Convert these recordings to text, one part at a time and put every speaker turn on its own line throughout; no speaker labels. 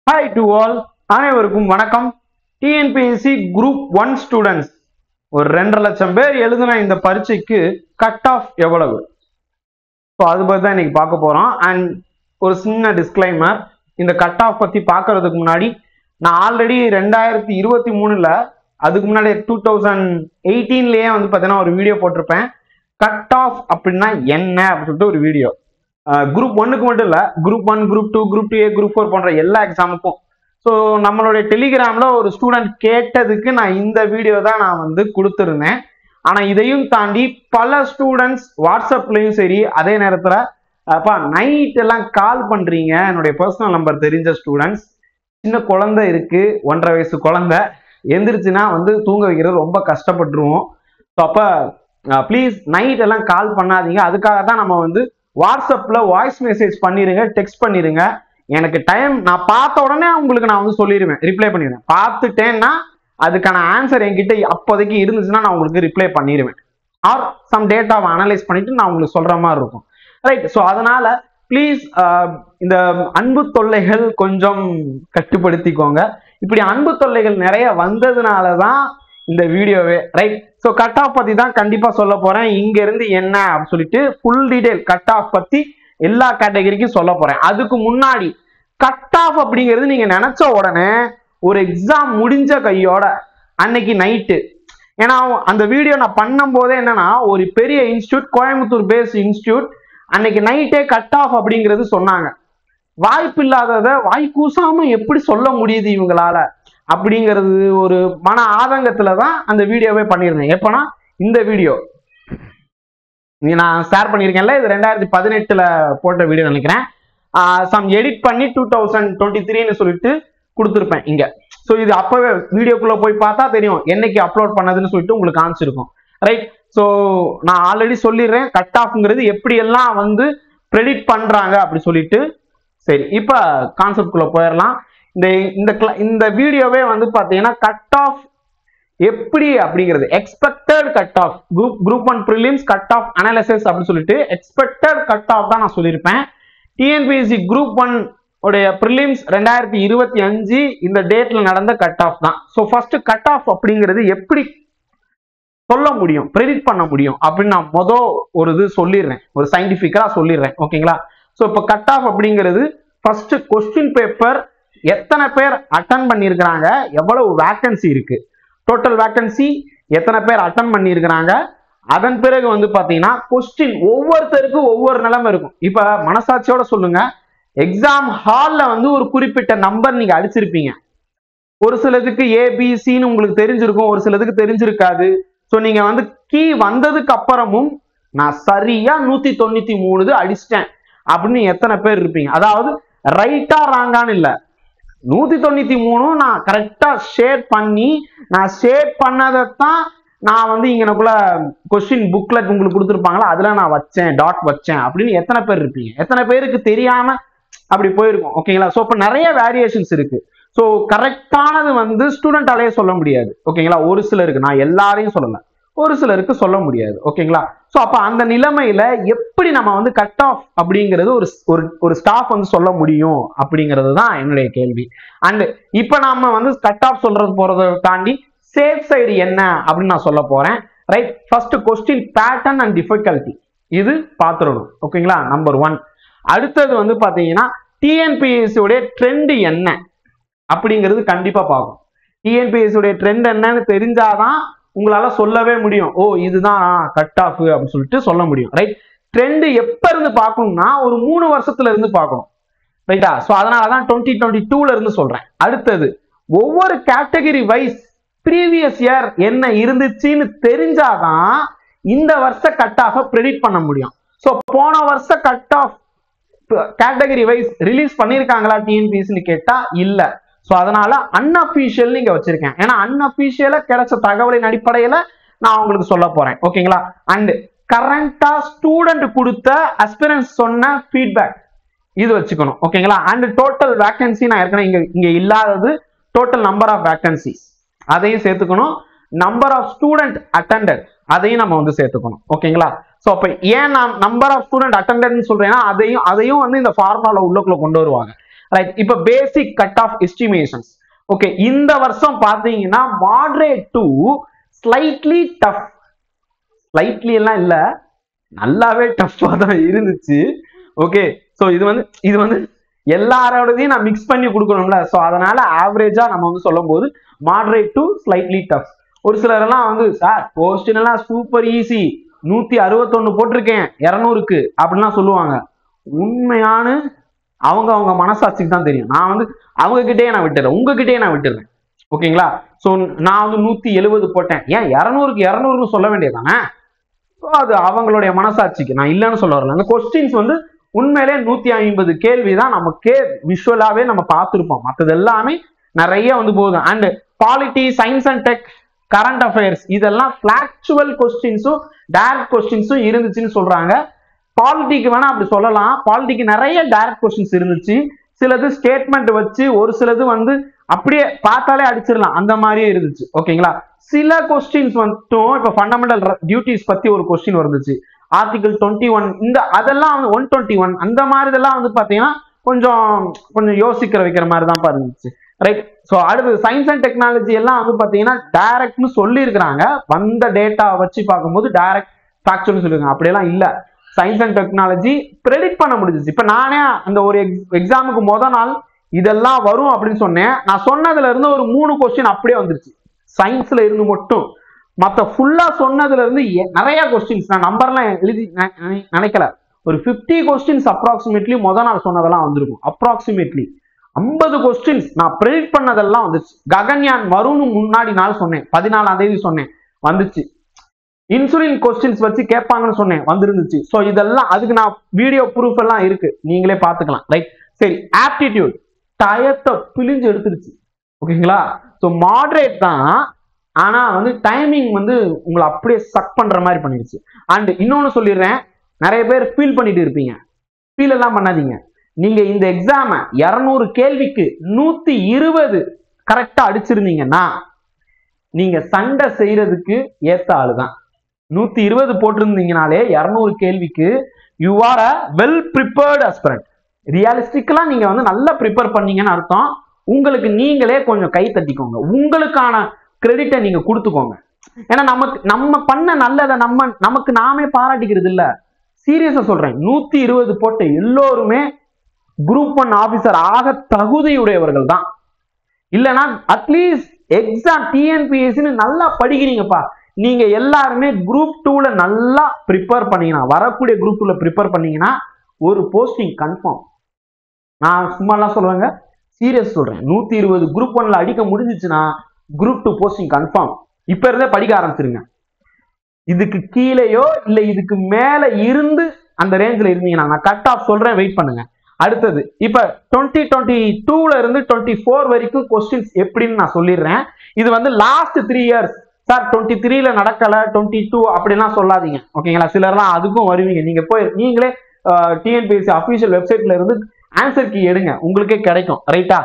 Hi to all. அனைவருக்கும் வணக்கம். TNPSC Group 1 students ஒரு 2.5 லட்சம் பேர் எழுதின இந்த பரீட்சைக்கு கட் ஆஃப் எவ்வளவு? ஸோ அது பற்றி தான் இன்னைக்கு பார்க்க போகிறோம். அண்ட் ஒரு சின்ன டிஸ்க்ளைமர், இந்த கட் ஆஃப் பற்றி பார்க்கறதுக்கு முன்னாடி நான் ஆல்ரெடி 2023 அதுக்கு முன்னாடி 2018 வந்து பார்த்தீங்கன்னா ஒரு வீடியோ போட்டிருப்பேன். கட் ஆஃப் அப்படின்னா என்ன அப்படின்னு சொல்லிட்டு ஒரு வீடியோ. குரூப் 1க்கு மட்டும் இல்லை, group 1, group 2, group 2A, group 4 போன்ற எல்லா எக்ஸாமுக்கும். ஸோ நம்மளுடைய டெலிகிராமில் ஒரு ஸ்டூடெண்ட் கேட்டதுக்கு நான் இந்த வீடியோ தான் நான் வந்து கொடுத்துருந்தேன். ஆனால் இதையும் தாண்டி பல ஸ்டூடெண்ட்ஸ் வாட்ஸ்அப்லையும் சரி, அதே நேரத்தில் அப்பா நைட் எல்லாம் கால் பண்ணுறீங்க. என்னுடைய பர்சனல் நம்பர் தெரிஞ்ச ஸ்டூடெண்ட்ஸ், சின்ன குழந்தை இருக்கு, 1.5 வயசு குழந்தை, எந்திரிச்சுன்னா வந்து தூங்க வைக்கிறது ரொம்ப கஷ்டப்பட்டுருவோம். ஸோ அப்போ ப்ளீஸ் நைட் எல்லாம் கால் பண்ணாதீங்க. அதுக்காக தான் நம்ம வந்து வாட்ஸ்அப்ல வாய்ஸ் மெசேஜ் பண்ணிருங்க, டெக்ஸ்ட் பண்ணிருங்க. எனக்கு டைம் நான் பார்த்த உடனே உங்களுக்கு நான் வந்து சொல்லிடுவேன், ரிப்ளை பண்ணிடுவேன். பார்த்துட்டேன்னா அதுக்கான ஆன்சர் என்கிட்ட அப்போதைக்கு இருந்துச்சுன்னா நான் உங்களுக்கு ரிப்ளை பண்ணிடுவேன். ஆர் சம் டேட்டாவை அனலைஸ் பண்ணிட்டு நான் உங்களுக்கு சொல்ற மாதிரி இருக்கும். ரைட். ஸோ அதனால ப்ளீஸ் இந்த அன்பு தொல்லைகள் கொஞ்சம் கட்டுப்படுத்திக்கோங்க. இப்படி அன்பு தொல்லைகள் நிறைய வந்ததுனால தான் இந்த வீடியோவே. ரைட். ஸோ கட் ஆஃப் பத்தி தான் கண்டிப்பா சொல்ல போறேன். இங்க இருந்து என்ன அப்படின்னு சொல்லிட்டு ஃபுல் டீடைல் கட் ஆஃப் பத்தி எல்லா கேட்டகரிக்கும் சொல்ல போறேன். அதுக்கு முன்னாடி கட் ஆஃப் அப்படிங்கிறது நீங்க நினைச்ச உடனே ஒரு எக்ஸாம் முடிஞ்ச கையோட அன்னைக்கு நைட்டு, ஏன்னா அந்த வீடியோ நான் பண்ணும் போதே என்னன்னா ஒரு பெரிய இன்ஸ்டியூட், கோயம்புத்தூர் பேஸ் இன்ஸ்டியூட், அன்னைக்கு நைட்டே கட் ஆஃப் அப்படிங்கிறது சொன்னாங்க. வாய்ப்பு இல்லாததை வாய் கூசாம எப்படி சொல்ல முடியுது இவங்களால அப்படிங்கிறது ஒரு மன ஆதங்கத்துல தான் அந்த வீடியோவே பண்ணியிருந்தேன். எப்பனா இந்த வீடியோ நான் ஷேர் பண்ணியிருக்கேன்ல, இது 2018 போட்ட வீடியோ நினைக்கிறேன். சம் எடிட் பண்ணி 2023 சொல்லிட்டு கொடுத்துருப்பேன் இங்க. ஸோ இது அப்பவே வீடியோக்குள்ள போய் பார்த்தா தெரியும் என்னைக்கு அப்லோட் பண்ணதுன்னு சொல்லிட்டு உங்களுக்கு காமிச்சிருக்கும். ரைட். ஸோ நான் ஆல்ரெடி சொல்லிடுறேன் கட் ஆஃப்ங்கிறது எப்படி எல்லாம் வந்து ப்ரெடிக்ட் பண்றாங்க அப்படி சொல்லிட்டு. சரி, இப்ப கான்செப்ட் குள்ள போயிடலாம். இந்த வீடியோவே வந்து பாத்தீங்கன்னா கட் ஆஃப் எப்படி அப்படிங்கிறது, expected cut off, group 1 prelims cut off analysis அப்படின்னு சொல்லிட்டு எக்ஸ்பெக்டட் கட் ஆஃப் தான் நான் சொல்லியிருப்பேன். டிஎன்பிஎஸ்சி குரூப் 1 உடைய ப்ரிலிம்ஸ் 2025 இந்த டேட்ல நடந்த கட் ஆஃப் தான். ஸோ ஃபர்ஸ்ட் கட் ஆஃப் அப்படிங்கிறது எப்படி சொல்ல முடியும், ப்ரெடிக்ட் பண்ண முடியும் அப்படின்னு நான் ஒரு இது சொல்லிடுறேன், ஒரு சயின்டிபிக்கா சொல்லிடுறேன். ஓகேங்களா? ஸோ இப்போ கட் ஆஃப் அப்படிங்கிறது ஃபர்ஸ்ட் கொஸ்டின் பேப்பர் எத்தனை பேர் அட்டன் பண்ணியிருக்கிறாங்க, எவ்வளவு வேக்கன்சி இருக்கு, டோட்டல் வேக்கன்சி எத்தனை பேர் அட்டன் பண்ணியிருக்கிறாங்க. அதன் பிறகு வந்து பாத்தீங்கன்னா கொஸ்டின் ஒவ்வொருத்தருக்கும் ஒவ்வொரு நிலைமை இருக்கும். இப்ப மனசாட்சியோட சொல்லுங்க, எக்ஸாம் ஹால்ல வந்து ஒரு குறிப்பிட்ட நம்பர் நீங்க அடிச்சிருப்பீங்க. ஒரு சிலதுக்கு ஏபிசின்னு உங்களுக்கு தெரிஞ்சிருக்கும், ஒரு சிலதுக்கு தெரிஞ்சிருக்காது. ஸோ நீங்க வந்து கீ வந்ததுக்கு அப்புறமும் நான் சரியா 193 அடிச்சிட்டேன் அப்படின்னு எத்தனை பேர் இருப்பீங்க? அதாவது ரைட்டா ராங்கான்னு இல்லை, 193 நான் கரெக்டா ஷேட் பண்ணி, நான் ஷேட் பண்ணதைத்தான் நான் வந்து இங்கனக்குள்ள கொஸ்டின் புக்லெட் உங்களுக்கு கொடுத்துருப்பாங்களா அதுல நான் வச்சேன், டாட் வச்சேன் அப்படின்னு எத்தனை பேர் இருப்பீங்க? எத்தனை பேருக்கு தெரியாம அப்படி போயிருக்கும்? ஓகேங்களா? ஸோ இப்போ நிறைய வேரியேஷன்ஸ் இருக்கு. ஸோ கரெக்டானது வந்து ஸ்டூடெண்டாலேயே சொல்ல முடியாது. ஓகேங்களா? ஒரு சிலருக்கு, நான் எல்லாரையும் சொல்லல, ஒரு சிலருக்கு சொல்ல முடியாது. ஓகேங்களா? ஸோ அப்ப அந்த நிலைமையில எப்படி நம்ம வந்து கட் ஆஃப் அப்படிங்கிறது ஒரு ஸ்டாஃப் வந்து சொல்ல முடியும் அப்படிங்கிறது தான் என்னுடைய கேள்வி. அண்ட் இப்ப நாம வந்து கட் ஆஃப் சொல்றது போறதை தாண்டி சேஃப் சைடு என்ன அப்படின்னு நான் சொல்ல போறேன். Right. First question pattern and difficulty, இது பார்த்துடணும். ஓகேங்களா? நம்பர் 1. அடுத்தது வந்து பாத்தீங்கன்னா டிஎன்பிஎஸ்சி உடைய ட்ரெண்ட் என்ன அப்படிங்கிறது கண்டிப்பா பார்க்கணும். டிஎன்பிஎஸ்சி உடைய ட்ரெண்ட் என்னன்னு தெரிஞ்சாதான் உங்களால சொல்லவே முடியும், ஓ இதுதான் கட் ஆஃப் அப்படின்னு சொல்லிட்டு சொல்ல முடியும். ரைட். ட்ரெண்ட் எப்ப இருந்து பார்க்கணும்னா ஒரு 3 வருஷத்துல இருந்து பார்க்கணும். ரைட்டா? ஸோ அதனாலதான் 2022 இருந்து சொல்றேன். அடுத்தது ஒவ்வொரு கேட்டகரி வைஸ் ப்ரீவியஸ் இயர் என்ன இருந்துச்சுன்னு தெரிஞ்சாதான் இந்த வருஷ கட் ஆஃப் ப்ரெடிக்ட் பண்ண முடியும். ஸோ போன வருஷ cut off category wise release பண்ணிருக்காங்களா டிஎன்பிஎஸ்சின்னு கேட்டா இல்ல. ஸோ அதனால அன்அபிஷியல் நீங்க வச்சிருக்கேன். ஏன்னா அன்அபிஷியலா கிடைச்ச தகவலின் அடிப்படையில நான் உங்களுக்கு சொல்ல போறேன். ஓகேங்களா? அண்ட் கரண்டா ஸ்டூடெண்ட் கொடுத்த அஸ்பிரன்ஸ் சொன்ன ஃபீட்பேக் இது வச்சுக்கணும். ஓகேங்களா? அண்ட் டோட்டல் வேக்கன்சி நான் ஏற்கனவே இங்க இல்லாதது டோட்டல் நம்பர் ஆஃப் வேக்கன்சிஸ் அதையும் சேர்த்துக்கணும். நம்பர் ஆஃப் ஸ்டூடெண்ட் அட்டெண்டட் அதையும் நம்ம வந்து சேர்த்துக்கணும். ஓகேங்களா? ஸோ அப்ப ஏன் நான் நம்பர் ஆஃப் ஸ்டூடெண்ட் அட்டெண்டட்னு சொல்றேன்னா அதையும் வந்து இந்த ஃபார்முலா உள்ளக்குள்ள கொண்டு வருவாங்க. ரைட். இப்ப பேசிக் கட் ஆஃப் எஸ்டிமேஷன்ஸ். ஓகே, இந்த வருஷம் பாத்தீங்கன்னா moderate to slightly tough. Slightly எல்லாம் இல்ல, நல்லாவே டஃப்பா தான் இருந்துச்சு. ஓகே, சோ இது வந்து எல்லாரோடதையும் நான் மிக்ஸ் பண்ணி கொடுக்கணும்ல, சோ அதனால ஆவரேஜா நம்ம வந்து சொல்லும் போது மாடரேட் டு ஸ்லைட்லி டஃப். ஒரு சிலர் எல்லாம் வந்து சார் கொஸ்டின் எல்லாம் சூப்பர் ஈஸி, 161 போட்டிருக்கேன் 200க்கு அப்படின்லாம் சொல்லுவாங்க. உண்மையான அவங்க மனசாட்சிக்கு தான் தெரியும். நான் வந்து அவங்க கிட்டே நான் விட்டுறேன், உங்ககிட்டயே நான் விட்டுறேன். ஓகேங்களா? சோ நான் வந்து 170 போட்டேன், ஏன் 200க்கு 200ன்னு சொல்ல வேண்டியதானே? அது அவங்களுடைய மனசாட்சிக்கு, நான் இல்லைன்னு சொல்ல வரல. அந்த கொஸ்டின்ஸ் வந்து உண்மையிலே 150 கேள்விதான் நமக்கே விஷுவலாவே நம்ம பார்த்திருப்போம். மற்றது எல்லாமே நிறைய வந்து போகுது. And polity, science and tech, current affairs இதெல்லாம் ஃபிளாக்சுவல் கொஸ்டின்ஸும் டைரக்ட் கொஸ்டின்ஸும் இருந்துச்சுன்னு சொல்றாங்க. பாலிட்டிக்கு வேணா அப்படி சொல்லலாம். பாலிட்டிக்கு நிறைய டைரக்ட் கொஸ்டின்ஸ் இருந்துச்சு. சிலது ஸ்டேட்மெண்ட் வச்சு, ஒரு சிலது வந்து அப்படியே பார்த்தாலே அடிச்சிடலாம், அந்த மாதிரியே இருந்துச்சு. ஓகேங்களா? சில கொஸ்டின்ஸ் மட்டும் இப்ப ஃபண்டமெண்டல் டியூட்டிஸ் பத்தி ஒரு கொஸ்டின் வந்துச்சு, ஆர்டிகல் 21 இந்த அதெல்லாம் வந்து 121 அந்த மாதிரி இதெல்லாம் வந்து பாத்தீங்கன்னா கொஞ்சம் யோசிக்கிற வைக்கிற மாதிரி தான் இருந்துச்சு. ரைட். ஸோ அடுத்து சயின்ஸ் அண்ட் டெக்னாலஜி எல்லாம் வந்து பாத்தீங்கன்னா டைரக்ட்னு சொல்லி இருக்கிறாங்க. வந்த டேட்டா வச்சு பார்க்கும்போது டைரக்ட் ஃபேக்சுவல்னு சொல்லிருக்காங்க. அப்படியெல்லாம் இல்ல. சயின்ஸ் அண்ட் டெக்னாலஜி ப்ரெடிக்ட் பண்ண முடிஞ்சிச்சு. இப்ப நானே அந்த ஒரு எக்ஸாமுக்கு முதல் நாள் இதெல்லாம் வரும் அப்படின்னு சொன்னேன். நான் சொன்னதுல இருந்து ஒரு 3 கொஸ்டின் அப்படியே வந்துருச்சு சயின்ஸ்ல இருந்து மட்டும். மற்ற ஃபுல்லா சொன்னதுல இருந்து நிறைய கொஸ்டின்ஸ் நான் நம்பர்லாம் எழுதி நினைக்கல, ஒரு 50 கொஸ்டின்ஸ் அப்ராக்சிமேட்லி முதல் நாள் சொன்னதெல்லாம் வந்திருக்கும். அப்ராக்சிமேட்லி 50 கொஸ்டின்ஸ் நான் ப்ரெடிக்ட் பண்ணதெல்லாம் வந்துச்சு. ககன்யான் வரும்னு முன்னாடி நாள் சொன்னேன், 14ஆம் தேதி சொன்னேன், வந்துச்சு. இன்சுலின் கொஸ்டின்ஸ் வச்சு கேட்பாங்கன்னு சொன்னேன், வந்துருந்துச்சு. ஸோ இதெல்லாம் அதுக்கு நான் வீடியோ ப்ரூஃப் எல்லாம் இருக்கு, நீங்களே பார்த்துக்கலாம். ரைட். சரி, ஆப்டிடியூட் டயத்தை பிழிஞ்சு எடுத்துருச்சு. ஓகேங்களா? ஸோ மாடரேட் தான், ஆனா வந்து டைமிங் வந்து உங்களை அப்படியே சக் பண்ற மாதிரி பண்ணிருச்சு. அண்ட் இன்னொன்னு சொல்லிடுறேன், நிறைய பேர் ஃபீல் பண்ணிட்டு இருப்பீங்க. ஃபீல் எல்லாம் பண்ணாதீங்க. நீங்க இந்த எக்ஸாம 200 கேள்விக்கு 120 கரெக்டா அடிச்சிருந்தீங்கன்னா நீங்க சண்டை செய்யறதுக்கு ஏத்த ஆளுதான். 120 போட்டிருந்தீங்கனாலே 200 கேள்விக்கு you are a well prepared aspirant. ரியலிஸ்டிக்கலா நீங்க வந்து நல்லா ப்ரிப்பேர் பண்ணீங்கன்னு அர்த்தம். உங்களுக்கு நீங்களே கொஞ்சம் கை தட்டிக்கோங்க, உங்களுக்கான கிரெடிட்டை நீங்க கொடுத்துக்கோங்க. ஏன்னா நம்ம பண்ண நல்லதை நமக்கு நாமே பாராட்டிக்கிறது இல்ல. சீரியஸா சொல்றேன், 120 போட்ட எல்லோருமே குரூப் 1 ஆபீசர் ஆக தகுதியுடையவர்கள் தான். இல்லைன்னா அட்லீஸ்ட் எக்ஸாம் டிஎன்பிஎஸ்சின்னு நல்லா படிக்கிறீங்கப்பா, நீங்க எல்லாருமே குரூப் 2ல நல்லா ப்ரிப்பேர் பண்ணீங்கன்னா, வரக்கூடிய குரூப் 2ல ப்ரிப்பேர் பண்ணீங்கன்னா ஒரு போஸ்டிங் கன்ஃபார்ம். நான் சும்மாலாம் சொல்லுவேங்க, சீரியஸ் சொல்றேன். 120 குரூப் 1ல அடிக்க முடிஞ்சிச்சுன்னா குரூப் 2 போஸ்டிங் கன்ஃபார்ம். இப்ப இருந்தே படிக்க ஆரம்பிச்சிருங்க. இதுக்கு கீழேயோ இல்ல இதுக்கு மேல இருந்து அந்த ரேஞ்சில் இருந்தீங்கன்னா நான் கட் ஆஃப் சொல்றேன், வெயிட் பண்ணுங்க. அடுத்தது இப்ப 2022ல இருந்து 24 வரைக்கும் கொஸ்டின்ஸ் எப்படின்னு நான் சொல்லிடுறேன். இது வந்து லாஸ்ட் 3 இயர்ஸ். சார் 23ல நடக்கல 22 அப்படிலாம் சொல்லாதீங்க. ஓகேங்களா? சிலர்லாம் அதுக்கும் வருவீங்க. நீங்க போய் நீங்களே டிஎன்பிஎஸ்சி அபிஷியல் வெப்சைட்ல இருந்து ஆன்சர் கீ எடுங்க, உங்களுக்கே கிடைக்கும். ரைட்டா?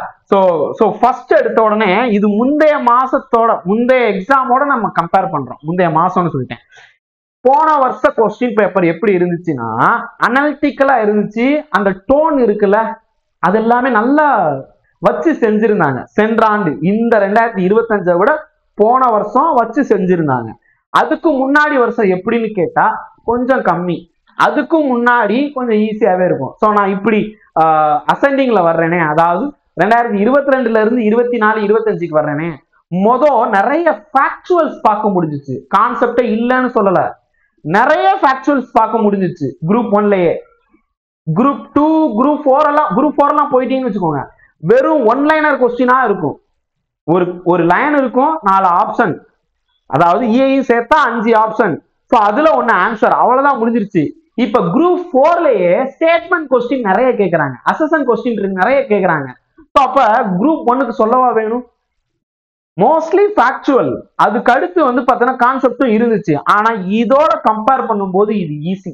சோ ஃபர்ஸ்ட் எடுத்த உடனே இது முந்தைய மாசத்தோட முந்தைய எக்ஸாமோட நம்ம கம்பேர் பண்றோம். முந்தைய மாசம்னு சொல்லிட்டேன். போன வருஷ கொஸ்டின் பேப்பர் எப்படி இருந்துச்சுன்னா அனலிட்டிக்கலா இருந்துச்சு. அந்த டோன் இருக்குல்ல, அது எல்லாமே நல்லா வச்சு செஞ்சிருந்தாங்க. சென்ற ஆண்டு இந்த 2025 விட போன வருஷம் வச்சு செஞ்சிருந்தாங்க. அதுக்கு முன்னாடி வருஷம் எப்படின்னு கேட்டா கொஞ்சம் கம்மி, அதுக்கும் முன்னாடி கொஞ்சம் ஈஸியாவே இருக்கும். ஸோ நான் இப்படி அசெண்டிங்ல வர்றேனே, அதாவது 2022ல இருந்து 24, 25க்கு வர்றேனே, நிறைய ஃபேக்சுவல்ஸ் பார்க்க முடிஞ்சிச்சு. கான்செப்டே இல்லைன்னு சொல்லல, நிறைய ஃபேக்சுவல்ஸ் பார்க்க முடிஞ்சிச்சு குரூப் 1லயே. குரூப் 2 குரூப் 4 எல்லாம் போயிட்டீங்கன்னு வச்சுக்கோங்க, வெறும் ஒன் லைனர் கொஸ்டினா இருக்கும். ஒரு லைன் இருக்கும், 4 ஆப்ஷன், அதாவது ஏயும் சேர்த்தா 5 ஆப்ஷன். ஸோ அதுல ஒன்னு ஆன்சர், அவ்வளவுதான், முடிஞ்சிருச்சு. இப்ப குரூப் 4லயே ஸ்டேட்மெண்ட் கொஸ்டின் நிறைய கேட்கறாங்க, அசஸ்மென்ட் கொஸ்டின் நிறைய கேட்கறாங்க. அப்ப குரூப் 1க்கு சொல்லவா வேணும்? Mostly factual. அதுக்கு அடுத்து வந்து பார்த்தீங்கன்னா கான்செப்டும் இருந்துச்சு. ஆனா இதோட கம்பேர் பண்ணும்போது இது ஈஸி.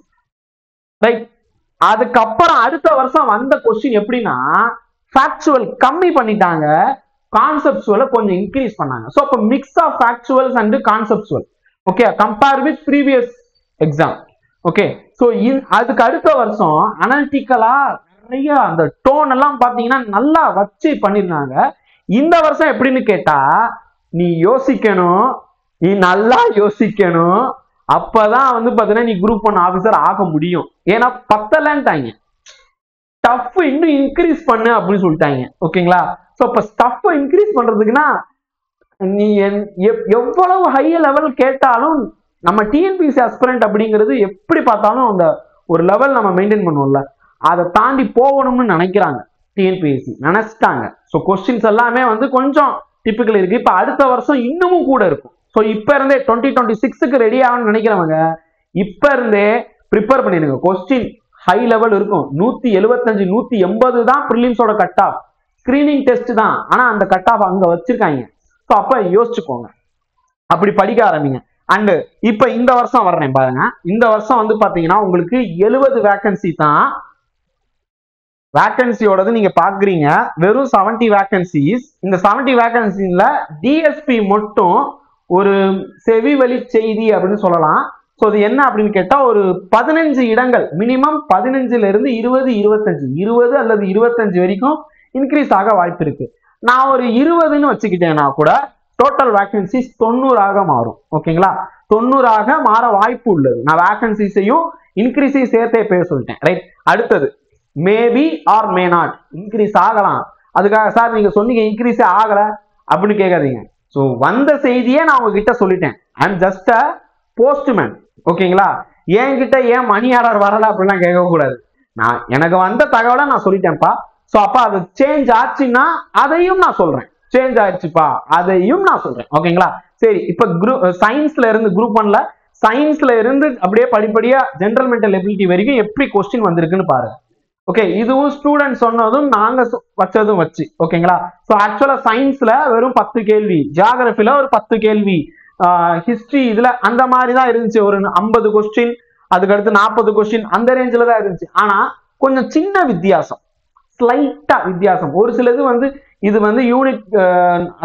ரைட். அதுக்கப்புறம் அடுத்த வருஷம் வந்த கொஸ்டின் எப்படின்னா ஃபேக்சுவல் கம்மி பண்ணிட்டாங்க, கான்செப்சுவலை கொஞ்சம் இன்க்ரீஸ் பண்ணாங்க. ஸோ அப்போ mix of factuals and conceptual. Okay, compare with previous exam. Okay, so அதுக்கு அடுத்த வருஷம் அனலிட்டிக்கலா நிறைய அந்த டோன் எல்லாம் பாத்தீங்கன்னா நல்லா வச்சு பண்ணிருந்தாங்க. இந்த வருஷம் எப்படின்னு கேட்டா, நீ யோசிக்கணும், நீ நல்லா யோசிக்கணும், அப்பதான் வந்து பாத்தீங்கன்னா நீ குரூப் 1 ஆபீசர் ஆக முடியும். ஏன்னா பத்தலன்ட்டாங்க, ஸ்டஃப் இன்னும் இன்க்ரீஸ் பண்ணு அப்படின்னு சொல்லிட்டாங்க. ஓகேங்களா? சோ இப்ப ஸ்டஃப் இன்க்ரீஸ் பண்றதுக்குன்னா நீ எவ்வளவு ஹை லெவல் கேட்டாலும் நம்ம டிஎன்பிஎஸ்சி அஸ்பிரண்ட் அப்படிங்கிறது எப்படி பார்த்தாலும் அந்த ஒரு லெவல் நம்ம மெயின்டைன் பண்ணுவோம்ல, அதை தாண்டி போகணும்னு நினைக்கிறாங்க டிஎன்பிஎஸ்சி, நினைச்சிட்டாங்க. ஸோ கொஸ்டின்ஸ் எல்லாமே வந்து கொஞ்சம் டிப்பிக்கல் இருக்கு. இப்ப அடுத்த வருஷம் இன்னமும் கூட இருக்கும். ஸோ இப்ப இருந்தே 2026க்கு ரெடி ஆகணும்னு நினைக்கிறவங்க இப்ப இருந்தே ப்ரிப்பேர் பண்ணிடுங்க. கொஸ்டின் ஹை லெவல் இருக்கும். 175 180 தான் ப்ரிலிம்ஸோட கட் ஆஃப். ஸ்கிரீனிங் டெஸ்ட் தான், ஆனா அந்த கட் ஆஃப் அங்க வச்சிருக்காங்க. ஸோ அப்ப யோசிச்சுக்கோங்க, அப்படி படிக்க ஆரம்பிங்க. அண்ட் இப்ப இந்த வருஷம் வர்றேன் பாருங்க. இந்த வருஷம் வந்து பாத்தீங்கன்னா உங்களுக்கு 70 வேகன்சி தான். வேகன்சியோடது நீங்க பாக்குறீங்க, வெறும் 70 வேகன்சிஸ். இந்த 70 வேகன்சில டிஎஸ்பி மட்டும் ஒரு செவி வழி செய்தி அப்படின்னு சொல்லலாம். ஸோ அது என்ன அப்படின்னு கேட்டா, ஒரு 15 இடங்கள் மினிமம் 15ல இருந்து 20 25 20 அல்லது 25 வரைக்கும் இன்க்ரீஸ் ஆக வாய்ப்பு இருக்கு. நான் ஒரு 20ன்னு வச்சுக்கிட்டேன்னா கூட டோட்டல் வேகன்சிஸ் 90 மாறும். ஓகேங்களா? 90 மாற வாய்ப்பு உள்ளது. நான் வேகன்சிஸையும் இன்க்ரீஸையும் சேர்த்தே பேச சொல்லிட்டேன். ரைட். அடுத்தது maybe R may not increase ஆகலாம். அதுக்காக சார் நீங்க சொன்னீங்க இன்க்ரீஸே ஆகல அப்படின்னு கேட்காதீங்க. ஸோ வந்த செய்தியே நான் உங்ககிட்ட சொல்லிட்டேன். I am just a postman. ஓகேங்களா? என்கிட்ட ஏன் மணி ஆர்டர் வரல அப்படிலாம் கேட்கக்கூடாது. நான் எனக்கு வந்த தகவலை நான் சொல்லிட்டேன்ப்பா. ஸோ அப்ப அது சேஞ்ச் ஆச்சுன்னா அதையும் நான் சொல்றேன். சேஞ்ச் ஆயிடுச்சுப்பா அதையும் நான் சொல்றேன். ஓகேங்களா? சரி, இப்ப சயின்ஸ்ல இருந்து குரூப் 1ல சயின்ஸ்ல இருந்து அப்படியே படிப்படியா ஜெனரல் மென்டல் எபிலிட்டி வரைக்கும் எப்படி கொஸ்டின் வந்திருக்குன்னு பாருங்க. ஓகே, இதுவும் ஸ்டூடெண்ட் சொன்னதும் நாங்க வச்சதும் வச்சு. ஓகேங்களா? ஸோ ஆக்சுவலா சயின்ஸ்ல வெறும் 10 கேள்வி, ஜியாகிரபில ஒரு 10 கேள்வி, ஹிஸ்டரி இதுல அந்த மாதிரி தான் இருந்துச்சு. ஒரு 50 கொஸ்டின், அதுக்கடுத்து 40 கொஸ்டின் அந்த ரேஞ்சில தான் இருந்துச்சு. ஆனா கொஞ்சம் சின்ன வித்தியாசம், ஸ்லைட்டா வித்தியாசம். ஒரு சிலது வந்து இது வந்து யூனிட்,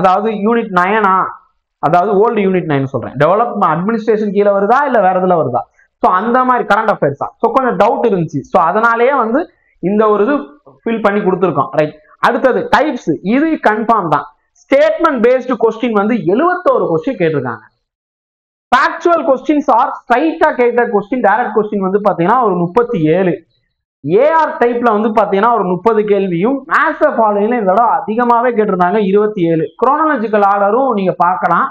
அதாவது யூனிட் 9, அதாவது ஓல்டு யூனிட் 9 சொல்றேன், டெவலப்மெண்ட் அட்மினிஸ்ட்ரேஷன் கீழே வருதா இல்ல வேற இதுல வருதா, ஸோ அந்த மாதிரி கரண்ட் அஃபேர்ஸா. ஸோ கொஞ்சம் டவுட் இருந்துச்சு. ஸோ அதனாலேயே வந்து இந்த ஒரு இது ஃபில் பண்ணி கொடுத்துருக்கோம். ரைட். அடுத்தது டைப்ஸ், இது கன்ஃபார்ம் தான். ஸ்டேட்மெண்ட் பேஸ்டு கொஸ்டின் வந்து 71 கொஸ்டின் கேட்டிருக்காங்க. ஃபேக்சுவல் கொஸ்டின்ஸ் ஆர் ஸ்ட்ரைட்டா கேட்ட கொஸ்டின், டைரக்ட் கொஸ்டின் வந்து பாத்தீங்கன்னா ஒரு 37. ஏஆர் டைப்ல வந்து பாத்தீங்கன்னா ஒரு 30 கேள்வியும், மேத்ஸ் ஃபாலோயிங்ல இந்த தடவை அதிகமாவே கேட்டிருந்தாங்க 27. குரோனாலஜிக்கல் ஆர்டரும் நீங்க பார்க்கலாம்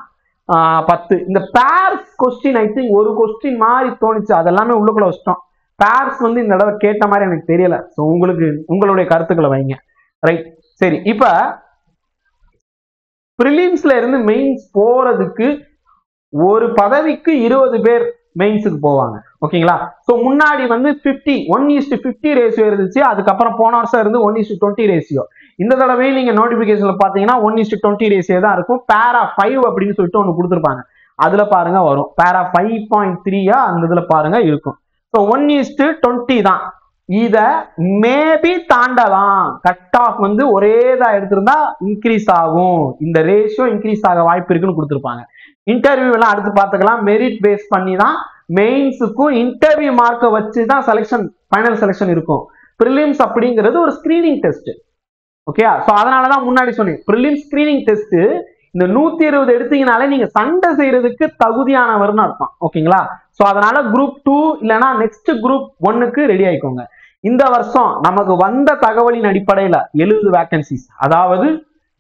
10. இந்த பேர்ஸ் கொஸ்டின் ஐ திங்க் ஒரு கொஸ்டின் மாதிரி தோணுச்சு, அதெல்லாமே உள்ளுக்குள்ள வச்சிட்டோம். பேர்ஸ் வந்து இந்த தடவை கேட்ட மாதிரி எனக்கு தெரியல. ஸோ உங்களுக்கு உங்களுடைய கருத்துக்களை வைங்க. ரைட். சரி, இப்ப பிரிலிம்ஸ்ல இருந்து மெயின்ஸ் போறதுக்கு ஒரு பதவிக்கு 20 பேர் மெயின்ஸுக்கு போவாங்க. ஓகேங்களா? ஸோ முன்னாடி வந்து 1:50 ரேஷியோ இருந்துச்சு. அதுக்கப்புறம் போன வருஷம் இருந்து 1:20 ரேஷியோ. இந்த தடவை நீங்க நோட்டிபிகேஷன்ல பாத்தீங்கன்னா 1:20 ரேஷியோ தான் இருக்கும். பேரா 5 அப்படின்னு சொல்லிட்டு ஒன்று கொடுத்துருப்பாங்க. அதுல பாருங்க வரும் பேரா 5.3 அந்த இதுல பாருங்க இருக்கும். ஸோ 1:20 தான். இத மேபி தாண்டலாம். கட் ஆஃப் வந்து ஒரே தான் எடுத்திருந்தா இன்க்ரீஸ் ஆகும், இந்த ரேஷியோ இன்க்ரீஸ் ஆக வாய்ப்பு இருக்குன்னு கொடுத்துருப்பாங்க. இன்டர்வியூ எல்லாம் அடுத்து பார்த்துக்கலாம். மெரிட் பேஸ் பண்ணி தான் மெயின்ஸுக்கும் இன்டர்வியூ மார்க்கை வச்சு தான் செலெக்ஷன், ஃபைனல் செலெக்ஷன் இருக்கும். ப்ரிலிம்ஸ் அப்படிங்கிறது ஒரு ஸ்கிரீனிங் டெஸ்ட். ஓகே, ஸோ அதனாலதான் முன்னாடி சொன்னேன் ப்ரிலிம்ஸ் ஸ்கிரீனிங் டெஸ்ட். இந்த 120 எடுத்தீங்கனாலே நீங்க சண்டை செய்யறதுக்கு தகுதியானவர்னு அர்த்தம். ஓகேங்களா? ஸோ அதனால குரூப் 2 இல்லைன்னா நெக்ஸ்ட் குரூப் 1க்கு ரெடி ஆயிக்கோங்க. இந்த வருஷம் நமக்கு வந்த தகவலின் அடிப்படையில 70 வேகன்சிஸ், அதாவது